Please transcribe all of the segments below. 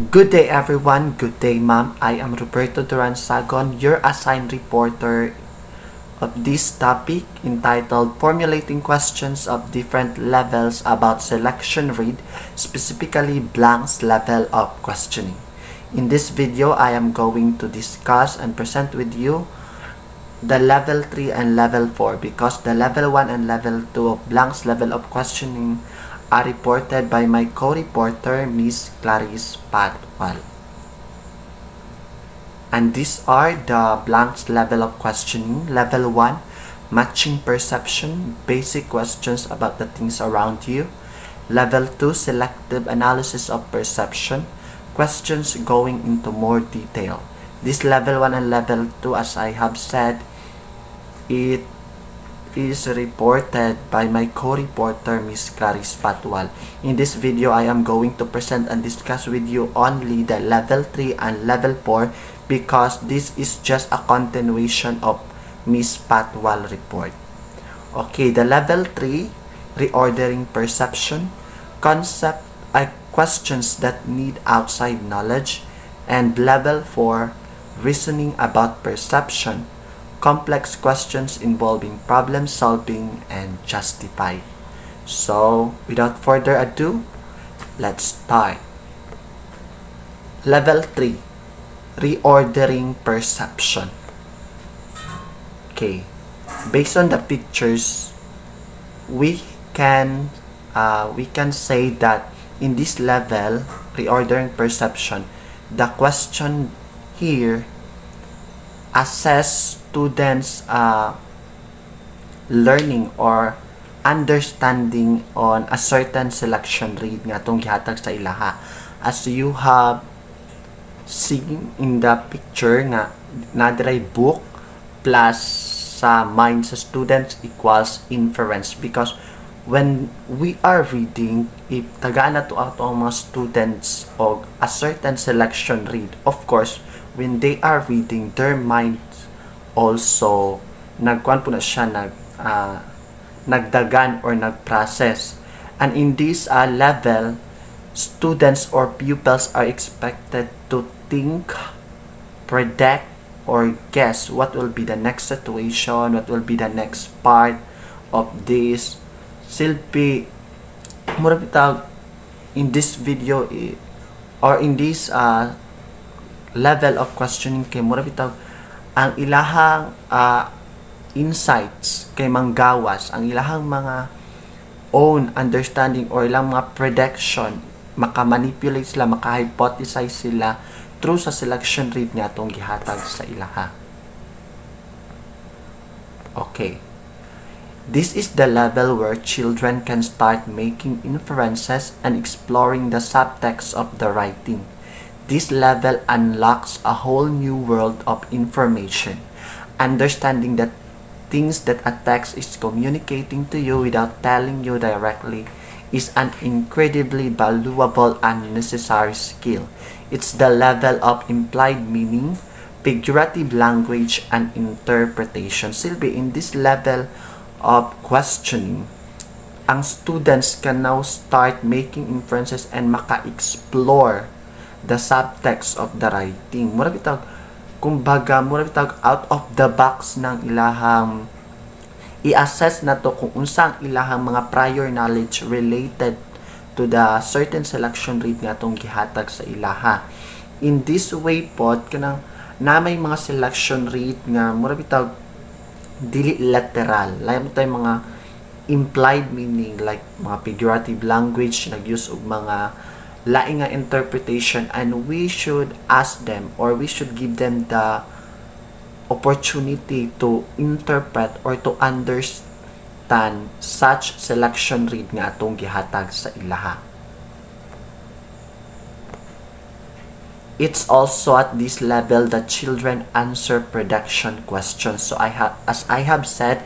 Good day everyone, good day ma'am. I am Roberto Duran Sagon, your assigned reporter of this topic entitled Formulating Questions of Different Levels about Selection Read, specifically Blank's level of questioning. In this video, I am going to discuss and present with you the level 3 and level 4 because the level 1 and level 2 of Blank's level of questioning are reported by my co-reporter, Miss Clarice Patwal. And these are the Blank's level of questioning. Level 1, matching perception, basic questions about the things around you. Level 2, selective analysis of perception, questions going into more detail. This level 1 and level 2, as I have said, it is reported by my co-reporter Miss Clarice Patwal. In this video, I am going to present and discuss with you only the level 3 and level 4 because this is just a continuation of Miss Patwal report. Okay, the level 3, reordering perception, concept questions that need outside knowledge, and level 4, reasoning about perception, complex questions involving problem solving and justify. So, without further ado, let's start. Level 3, reordering perception. Okay, based on the pictures, we can say that in this level, reordering perception, the question here assess students learning or understanding on a certain selection read nga itong gihatag sa ilaha. As you have seen in the picture nga nadiray book plus sa mind sa students equals inference because when we are reading, if tagaan na to ato ang mga students og a certain selection read, of course when they are reading, their minds also nagkuan po na siya nagdagan or nagprocess. And in this level, students or pupils are expected to think, predict, or guess what will be the next situation, what will be the next part of this. Silpi, mura bitag in this video or in this level of questioning kay mura bitaw ang ilahang insights kay manggawas, ang ilahang mga own understanding or ilang mga prediction, makamanipulate sila, maka-hypothesize sila through sa selection read nga atong gihatag sa ilaha. Okay. This is the level where children can start making inferences and exploring the subtext of the writing. This level unlocks a whole new world of information. Understanding that things that a text is communicating to you without telling you directly is an incredibly valuable and necessary skill. It's the level of implied meaning, figurative language, and interpretation. Silbi, in this level of questioning, ang students can now start making inferences and maka-explore the subtext of the writing. Mura bitag kumbaga mura bitag out of the box ng ilahang i-assess na to kung unsang ilahang mga prior knowledge related to the certain selection read nga tong gihatag sa ilaha. In this way pod kanang na may mga selection read nga mura bitag dili literal, lain tay mga implied meaning like mga figurative language, nag-use og mga laing nga interpretation, and we should ask them or we should give them the opportunity to interpret or to understand such selection read nga atong gihatag sa ilaha. It's also at this level that children answer prediction questions. So as I have said,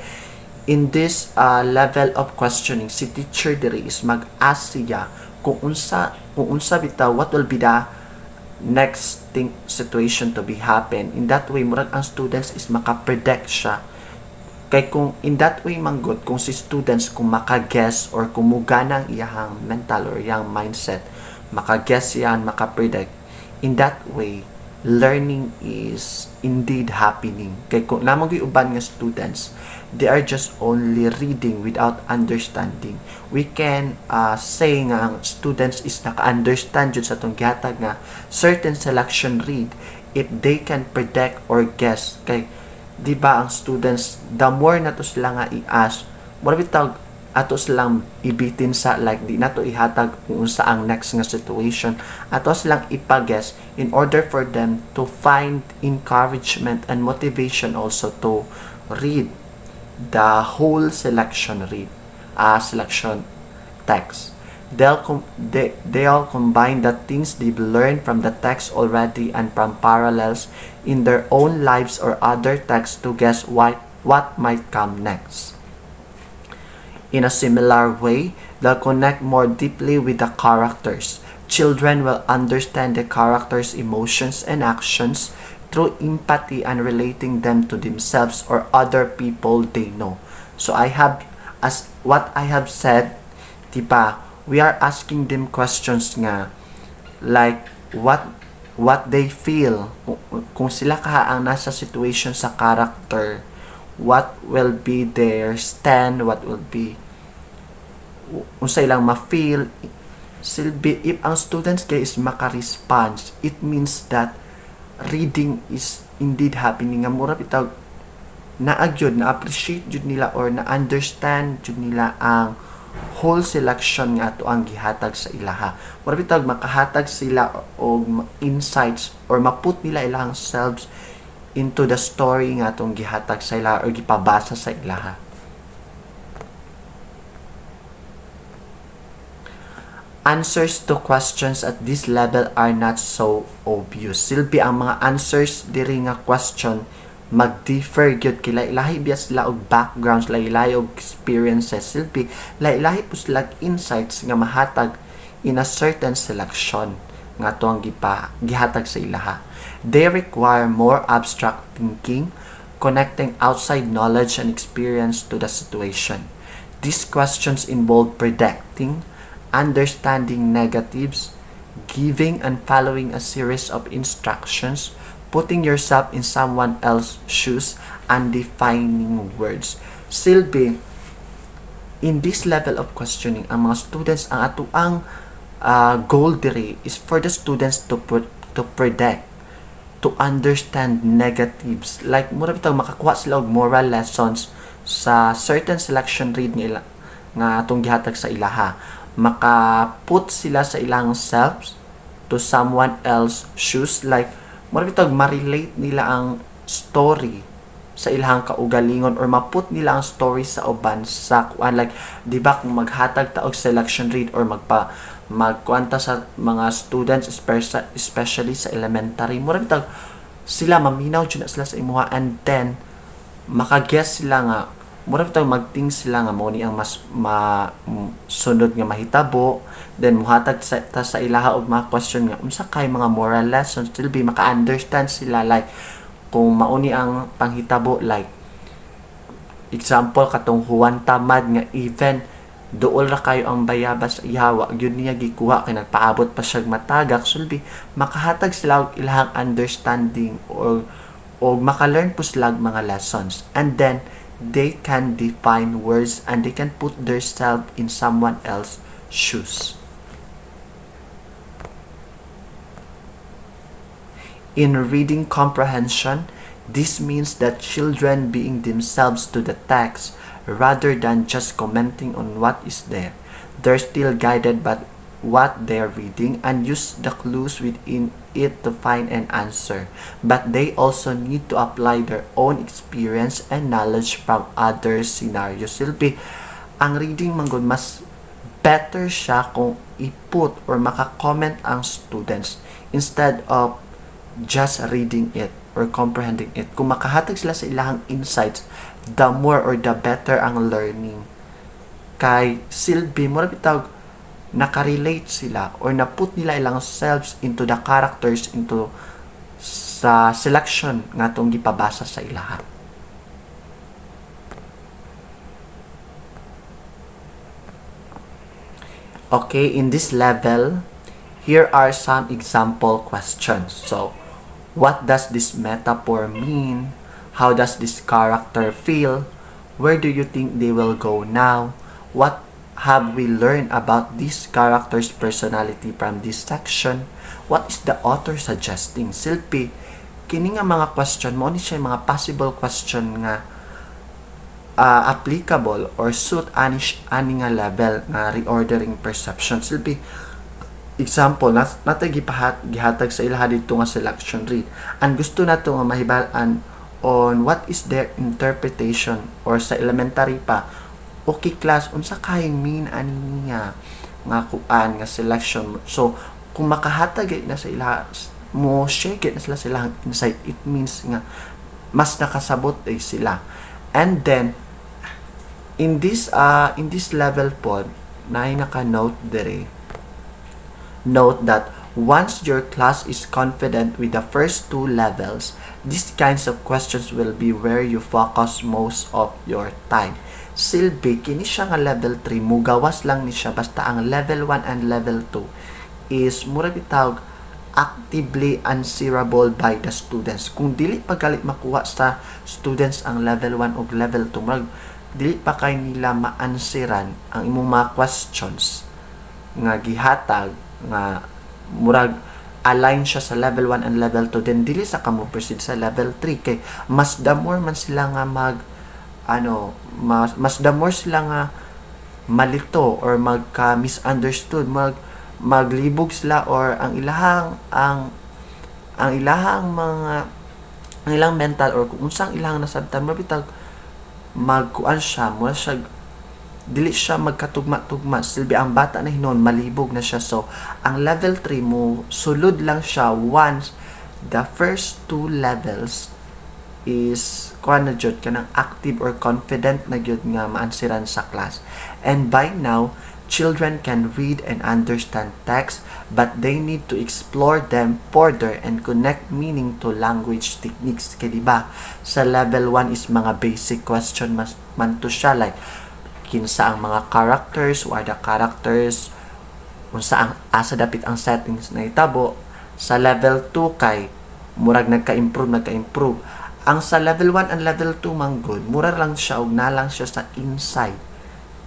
in this level of questioning, si teacher diri is mag-ask siya kung unsa bitaw what will be the next situation to be happen. In that way, murag ang students is maka-predict siya. Kay kung in that way manggod, kung si students kung maka-guess or kung mugana ang iyang mental or iyang mindset, maka-guess yan, maka-predict, In that way, learning is indeed happening. Kay kung namang uban nga students, they are just only reading without understanding. We can say nga ang students is naka-understand jud sa tong gihatag nga certain selection read if they can predict or guess. Kay di ba ang students, the more na to sila nga i-ask, mo bitaw ato silang ibitin sa like di nato ihatag kung unsa ang next nga situation, ato silang ipag-guess in order for them to find encouragement and motivation also to read the whole selection text. They all combine the things they've learned from the text already and from parallels in their own lives or other texts to guess what might come next. In a similar way, they'll connect more deeply with the characters. Children will understand the characters' emotions and actions through empathy and relating them to themselves or other people they know. So as what I have said, diba, we are asking them questions nga, like what they feel, kung sila ang nasa situation sa character, what will be their stand, what will be unsa ilang ma-feel. Silbi, if ang students kay is maka-response, it means that reading is indeed happening. Nga mura bitaw naagyod, na-appreciate jud nila or na-understand jud nila ang whole selection nga ato ang gihatag sa ilaha. Mura bitaw makahatag sila og insights or maput nila ilang selves into the story nga atong gihatag sa ilaha or gipabasa sa ilaha. Answers to questions at this level are not so obvious. Silbi ang mga answers diri nga question mag-differ gyud kay lahi biya sila og backgrounds, lahi og experiences. Silbi lahi po sila insights nga mahatag in a certain selection nga to ang gihatag sa ilaha. They require more abstract thinking, connecting outside knowledge and experience to the situation. These questions involve predicting, understanding negatives, giving and following a series of instructions, putting yourself in someone else's shoes, and defining words. Silbi, in this level of questioning, ang mga students, ang atuang goal diri is for the students to predict, to understand negatives. Like, mura bitaw makakuha sila og moral lessons sa certain selection read nila nga atong gihatag sa ilaha. Makaput sila sa ilang selves to someone else shoes, like mura bitaw ma-relate nila ang story sa ilang kaugalingon or maput nila ang story sa uban sa kuan, like di ba kung maghatag ta og selection read or magkuanta sa mga students especially sa elementary, mura bitaw sila maminaw jud na sila sa imuha and then maka-guess sila nga mura bitaw magting sila nga mo ni ang mas sunod nga mahitabo, then muhatag sa ilaha og mga question nga unsa kay mga moral lessons, still be maka-understand sila, like kung mauni ang panghitabo, like example katong Juan Tamad nga even duol ra kayo ang bayabas sa ihawa gyud niya gikuha kay nagpaabot pa siya matagak, sulbi makahatag sila og ilahang understanding or maka-learn po sila mga lessons, and then they can define words and they can put themselves in someone else's shoes. In reading comprehension, this means that children being themselves to the text rather than just commenting on what is there. They're still guided by what they're reading and use the clues within it to find an answer. But they also need to apply their own experience and knowledge from other scenarios. Silbi, ang reading manggod mas better siya kung iput or maka-comment ang students instead of just reading it or comprehending it. Kung makahatag sila sa ilahang insights, the more or the better ang learning. Kay silbi, mura bitawag nakarelate sila or naput nila ilang selves into the characters, into sa selection nga itong gipabasa sa ilaha. Okay, in this level, Here are some example questions. So, what does this metaphor mean? How does this character feel? Where do you think they will go now? What have we learned about this character's personality from this section? What is the author suggesting? Silpi, kini nga mga question mo ni siya mga possible question nga applicable or suit ani nga level nga reordering perception. Silpi, example natay gihatag sa ilaha dito nga selection read. Ang gusto nato nga mahibal-an on what is their interpretation or sa elementary pa. Okay class, unsa kay mean ani nga kuan nga selection. So kung makahatag na sa ilaha mo share na sila silang insight, it means nga mas nakasabot sila. And then in this level pod na naka-note dire. Note that once your class is confident with the first two levels, these kinds of questions will be where you focus most of your time. Silbi, kini siya nga level 3, mugawas lang ni siya basta ang level 1 and level 2 is mura bitawag actively answerable by the students. Kung dili pa gali makuha sa students ang level 1 o level 2, murag dili pa kay nila ma-answeran ang imong mga questions nga gihatag nga murag align siya sa level 1 and level 2, then dili sa kamo proceed sa level 3 kay mas the more man sila nga mas the more sila nga malito or magka misunderstood, maglibog sila or ang ilahang mental or kung unsang ilahang nasabtan mabitag magkuan siya mo siya dili siya magkatugma-tugma. Silbi ang bata na hinon malibog na siya. So ang level 3 mo sulod lang siya once the first two levels is kuan na jud kanang active or confident na jud nga maansiran sa class. And by now children can read and understand text, but they need to explore them further and connect meaning to language techniques. Kaya diba, sa level 1 is mga basic question man to siya like kinsa ang mga characters, what are the characters, unsa ang asa dapit ang settings na itabo. Sa level 2 kay murag nagka-improve. Ang sa level 1 and level 2 manggod, mura lang siya og nalang siya sa insight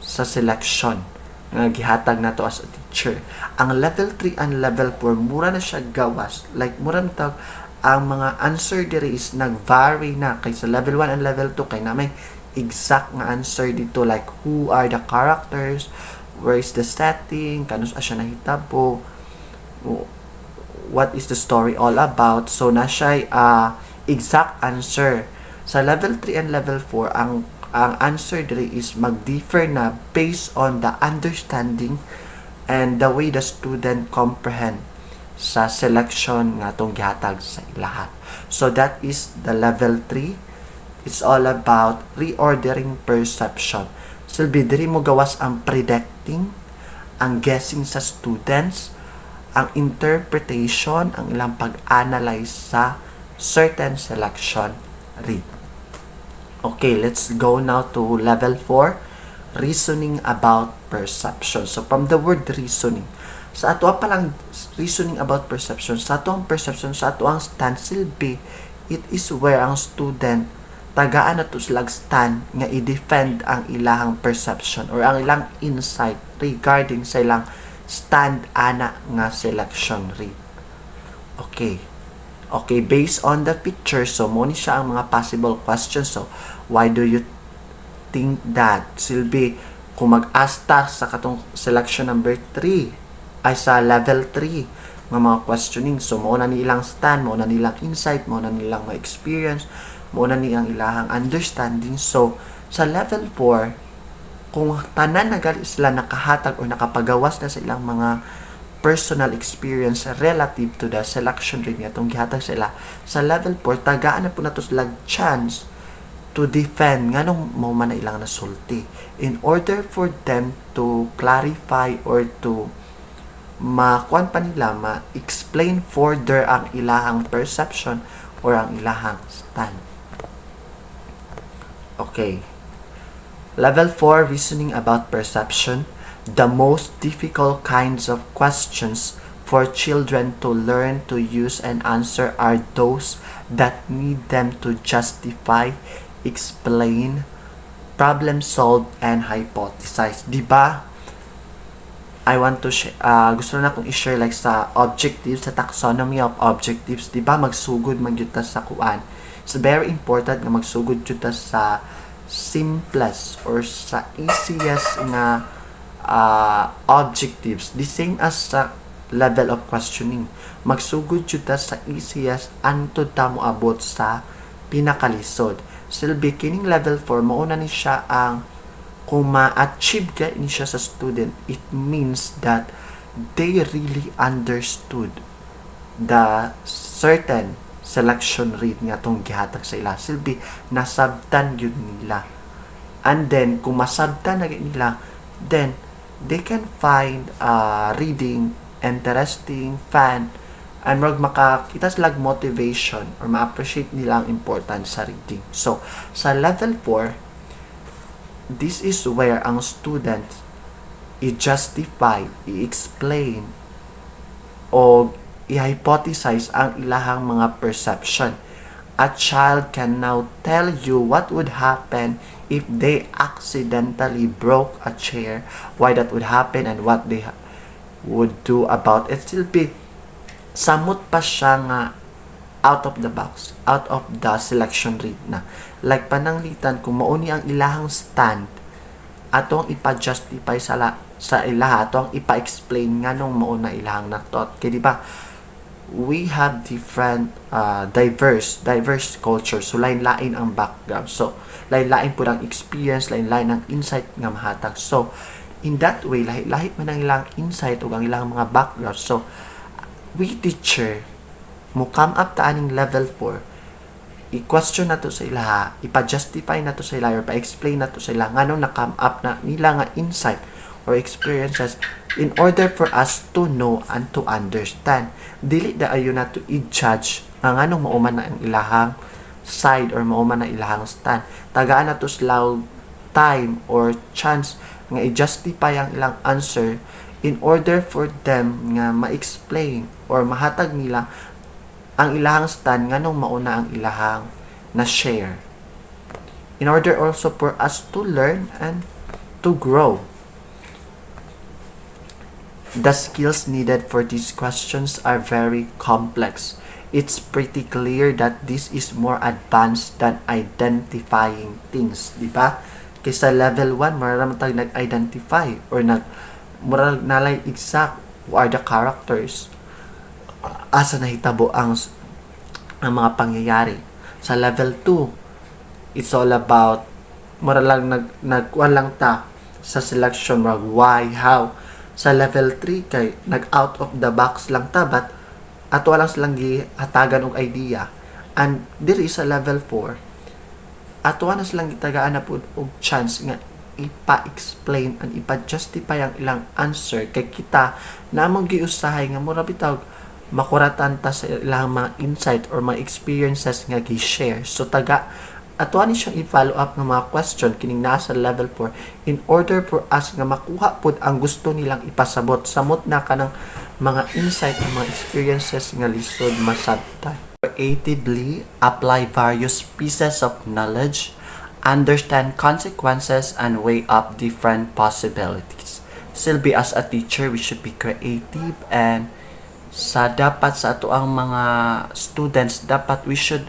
sa selection nga gihatag nato as a teacher. Ang level 3 and level 4 mura na siya gawas, like mura na tawag ang mga answer diri is nag-vary na kay sa level 1 and level 2 kay na may exact nga answer dito like who are the characters, where is the setting, kanus siya nahitabo, what is the story all about. So na siya exact answer. Sa level 3 and level 4 ang answer diri is mag-differ na based on the understanding and the way the student comprehend sa selection nga tong gihatag sa ilaha. So that is the level 3. It's all about reordering perception. Silbi diri mo gawas ang predicting, ang guessing sa students, ang interpretation, ang ilang pag-analyze sa certain selection read. Okay, let's go now to level 4, reasoning about perception. So from the word reasoning, sa ato pa lang reasoning about perception, sa ato ang perception, sa ato ang stand silbi, it is where ang student tagaan na to silang stand nga i-defend ang ilahang perception or ang ilang insight regarding sa ilang stand ana nga selection read. Okay, based on the picture, so mo ni siya ang mga possible questions. So why do you think that? Silbi, kung mag-asta sa katong selection number 3 ay sa level 3 nga mga questioning, so mo na nilang stand, mo na nilang insight, mo na nilang ma-experience, mo na nilang ilahang understanding. So sa level 4, kung tanan na gali sila nakahatag o nakapagawas na sa ilang mga personal experience relative to the selection rin nga itong gihatag sila sa level 4, tagaan na po na ito sila chance to defend nga nung mo man na ilang nasulti in order for them to clarify or to makuan pa nila ma-explain further ang ilahang perception or ang ilahang stand. Okay. Level 4, reasoning about perception. The most difficult kinds of questions for children to learn to use and answer are those that need them to justify, explain, problem solve, and hypothesize. Diba? Gusto na akong i-share like sa objectives, sa taxonomy of objectives, di ba magsugod man yun ta sa kuan. It's very important nga magsugod yun ta sa simplest or sa easiest nga objectives. The same as sa level of questioning. Magsugod yun ta sa easiest antud ta mo abot sa pinakalisod. Still beginning level 4, mauna ni siya ang kung ma-achieve ka ni siya sa student, it means that they really understood the certain selection rate nga itong gihatag sa ila. Silbi, nasabtan yun nila. And then, kung masabtan na nila, then, they can find reading interesting, fun, and makakita sila motivation or ma-appreciate nila ang importance sa reading. So, sa level 4, this is where ang student i-justify, i-explain, o i-hypothesize ang ilahang mga perception. A child can now tell you what would happen if they accidentally broke a chair, why that would happen, and what they would do about it. Still be samot pa siya nga out of the box, out of the selection rate na. Like pananglitan, kung mauni ang ilahang stand, atong ipa-justify sa ilaha, atong ipa-explain nga nung mauna ilahang natot. Kaya diba, we have different, diverse cultures. So, lain-lain ang background. So, lain-lain po ang experience, lain-lain ang insight nga mahatag. So, in that way, lahi-lahi man ang ilang insight o ang ilang mga background. So, we teacher, mo come up ta aning level 4, i-question na to sa ilaha, ipa-justify na to sa ilaha, or pa-explain na to sa ilaha, nga nung na-come up na nila nga insight or experiences in order for us to know and to understand. Dili da ayo na to i-judge ang anong mauman na ang ilahang side or mauman na ilahang stand. Tagaan na to slow time or chance nga i-justify ang ilang answer in order for them nga ma-explain or mahatag nila ang ilahang stand nga nung mauna ang ilahang na share. In order also for us to learn and to grow. The skills needed for these questions are very complex. It's pretty clear that this is more advanced than identifying things, di ba? Kaysa level 1, maraming tayong nag-identify or moral nalay exact who are the characters, asa nahitabo ang mga pangyayari. Sa level 2, it's all about moral lang nagkuan lang ta sa selection, why, how. Sa level 3 kay nag-out of the box lang ta, but ato lang silang gihatagan og idea. And diri sa level 4, ato na silang gitagaan na pud og chance nga ipa-explain and ipa-justify ang ilang answer kay kita namang giusahay nga mura bitaw makuratan ta sa ilang mga insight or mga experiences nga gi-share. So taga ato ni siyang i-follow up ng mga question kining nasa level 4 in order for us nga makuha pud ang gusto nilang ipasabot samot na kanang mga insight ng mga experiences nga lisod masabtan. Creatively apply various pieces of knowledge, understand consequences, and weigh up different possibilities. Still be as a teacher, we should be creative, and dapat sa ato ang mga students, dapat we should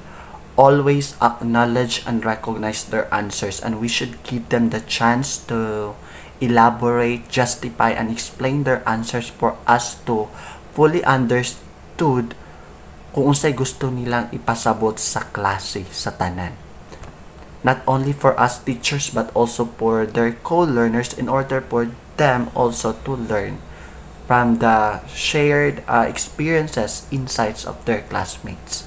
always acknowledge and recognize their answers, and we should give them the chance to elaborate, justify, and explain their answers for us to fully understood kung unsay gusto nilang ipasabot sa klase, sa tanan. Not only for us teachers but also for their co-learners in order for them also to learn from the shared experiences, insights of their classmates.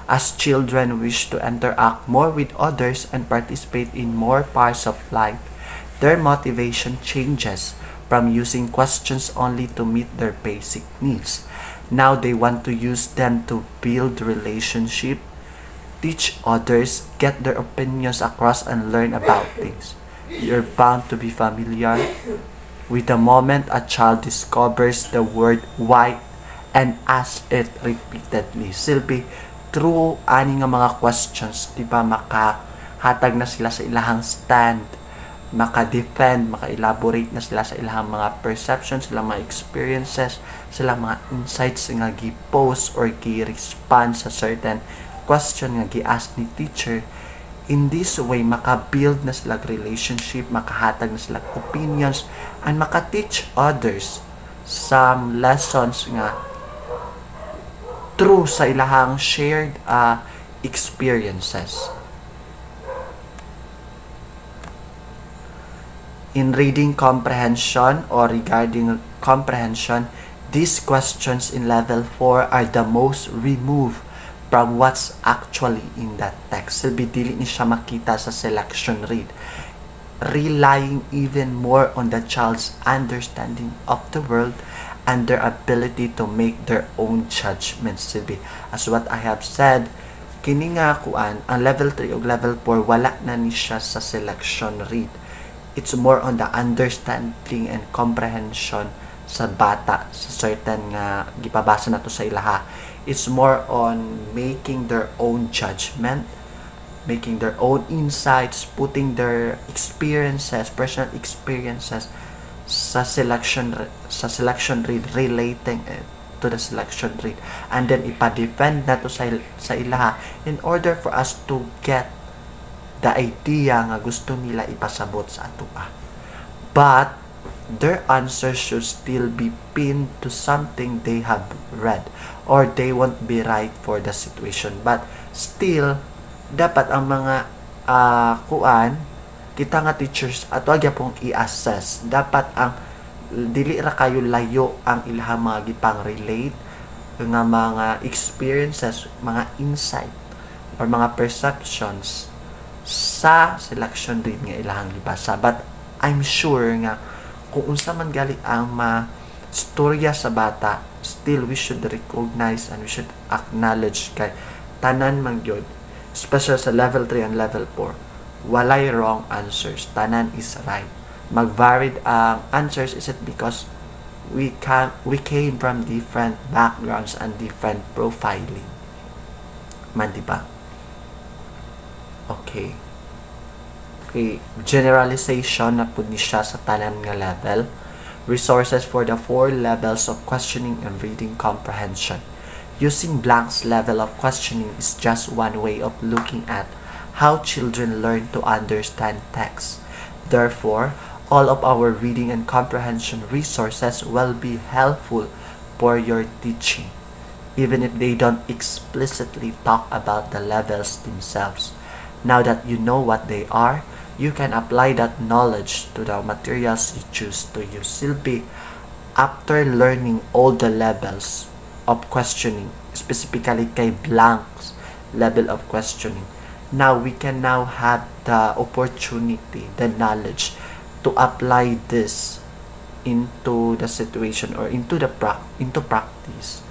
As children wish to interact more with others and participate in more parts of life, their motivation changes from using questions only to meet their basic needs. Now they want to use them to build relationship, teach others, get their opinions across, and learn about things. You're bound to be familiar with the moment a child discovers the word white and ask it repeatedly. Silbi, through ani nga mga questions, di ba, makahatag na sila sa ilahang stand, maka-defend, maka-elaborate na sila sa ilahang mga perceptions, sila mga experiences, sila mga insights nga gi-pose or gi-respond sa certain question nga gi-ask ni teacher. In this way, maka-build na sila relationship, makahatag na sila opinions, and maka-teach others some lessons nga through sa ilahang shared experiences. In reading comprehension or regarding comprehension, these questions in level 4 are the most removed from what's actually in that text. Silbi dili ni siya makita sa selection read, relying even more on the child's understanding of the world and their ability to make their own judgments. Silbi, as what I have said, kini nga kuan, ang level 3 o level 4, wala na ni siya sa selection read. It's more on the understanding and comprehension sa bata, sa certain nga gipabasa na to sa ilaha. It's more on making their own judgment, making their own insights, putting their experiences, personal experiences sa selection read, relating it to the selection read, and then ipa-defend na to sa ilaha in order for us to get the idea nga gusto nila ipasabot sa atua. But their answers should still be pinned to something they have read, or they won't be right for the situation. But still, dapat ang mga kita nga teachers ato gyapon i-assess. Dapat ang dili ra kayo layo ang ilahang mga gipang relate nga mga experiences, mga insight or mga perceptions sa selection read nga ilahang gibasa. But I'm sure nga kung unsa man gali ang storya sa bata, still we should recognize and we should acknowledge kay tanan man gyud, especially sa level 3 and level 4, walay wrong answers, tanan is right. Mag-varied ang answers. Is it because we came from different backgrounds and different profiling man, diba? Okay, generalization na pud ni siya sa tanan nga level. Resources for the 4 levels of questioning and reading comprehension. Using Blank's level of questioning is just one way of looking at how children learn to understand text. Therefore, all of our reading and comprehension resources will be helpful for your teaching, even if they don't explicitly talk about the levels themselves. Now that you know what they are, you can apply that knowledge to the materials you choose to use. Silbi, after learning all the levels of questioning, specifically kay Blank's level of questioning, now we can now have the opportunity, the knowledge to apply this into the situation or into practice.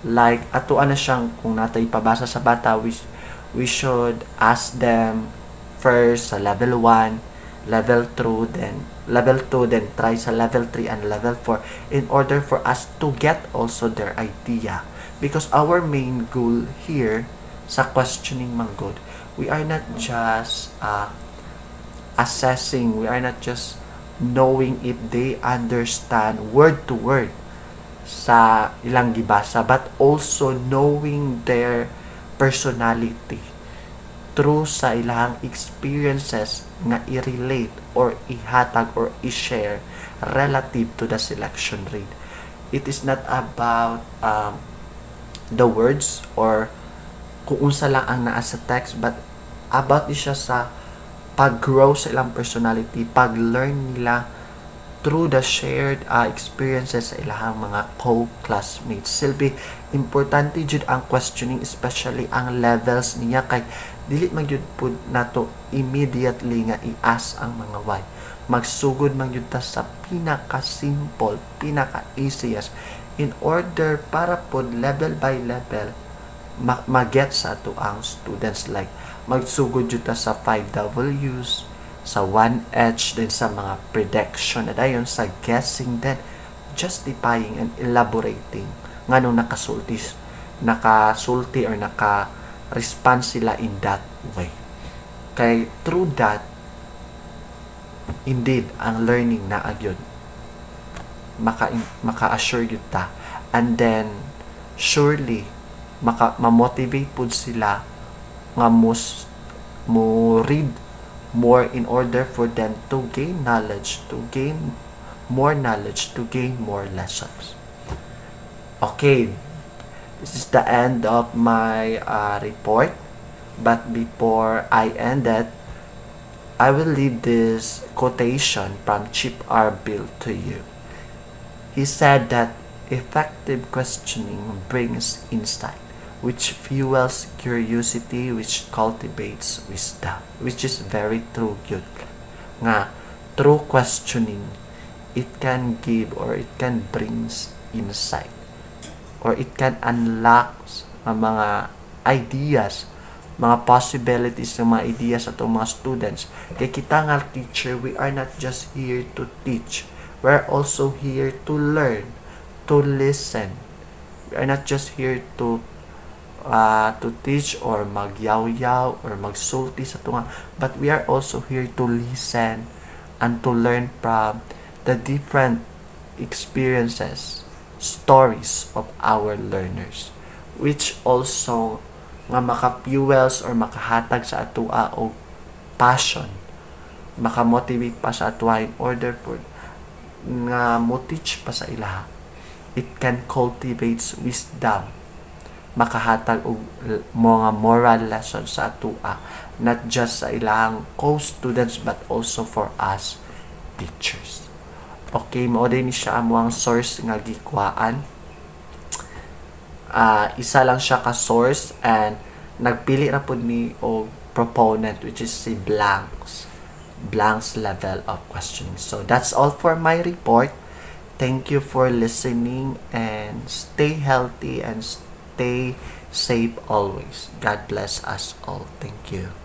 Like ato na siyang kung natay pabasa sa bata, we should ask them first sa level 1, level 2, then try sa level 3 and level 4 in order for us to get also their idea. Because our main goal here sa questioning manggod, we are not just assessing, we are not just knowing if they understand word to word sa ilang gibasa, but also knowing their personality through sa ilang experiences nga i-relate or ihatag or i-share relative to the selection read. It is not about the words or kung unsa lang ang naa sa text, but about siya sa pag-grow sa ilang personality, pag-learn nila through the shared experiences sa ilang mga co-classmates. Silbi, importante jud ang questioning, especially ang levels niya, kay dili man jud pud nato immediately nga i-ask ang mga why. Magsugod man jud ta sa pinaka-simple, pinaka-easiest in order para pod level by level ma-get sa ato ang students. Like magsugod jud ta sa 5 W's, sa 1H, din sa mga prediction at ayon sa guessing, then justifying and elaborating. nga nung nakasulti or naka-respond sila in that way. Kay through that, indeed, ang learning na agyon maka-assure yun ta. And then, surely, ma-motivate po sila nga mo read more in order for them to gain knowledge, to gain more knowledge, to gain more lessons. Okay, this is the end of my report. But before I end it, I will leave this quotation from Chip R. Bill to you. He said that effective questioning brings insight, which fuels curiosity, which cultivates wisdom, which is very true yun. Nga, through questioning, it can give or it can brings insight, or it can unlock mga ideas, mga possibilities ng mga ideas at mga students. Kaya kita nga teacher, we are not just here to teach. We're also here to learn, to listen. We are not just here to teach or magyaw-yaw or magsulti sa tunga, but we are also here to listen and to learn from the different experiences, stories of our learners, which also nga maka-fuels or makahatag sa atua o passion, maka-motivate pa sa atua in order for nga mo-teach pa sa ilaha. It can cultivate wisdom, makahatag og mga moral lessons sa atua, not just sa ilang co-students but also for us teachers. Okay, mao din ni siya amo ang source nga gikwaan. Isa lang siya ka source, and nagpili ra pud mi og proponent, which is si Blank's level of questioning. So that's all for my report. Thank you for listening, and stay healthy and stay safe always. God bless us all. Thank you.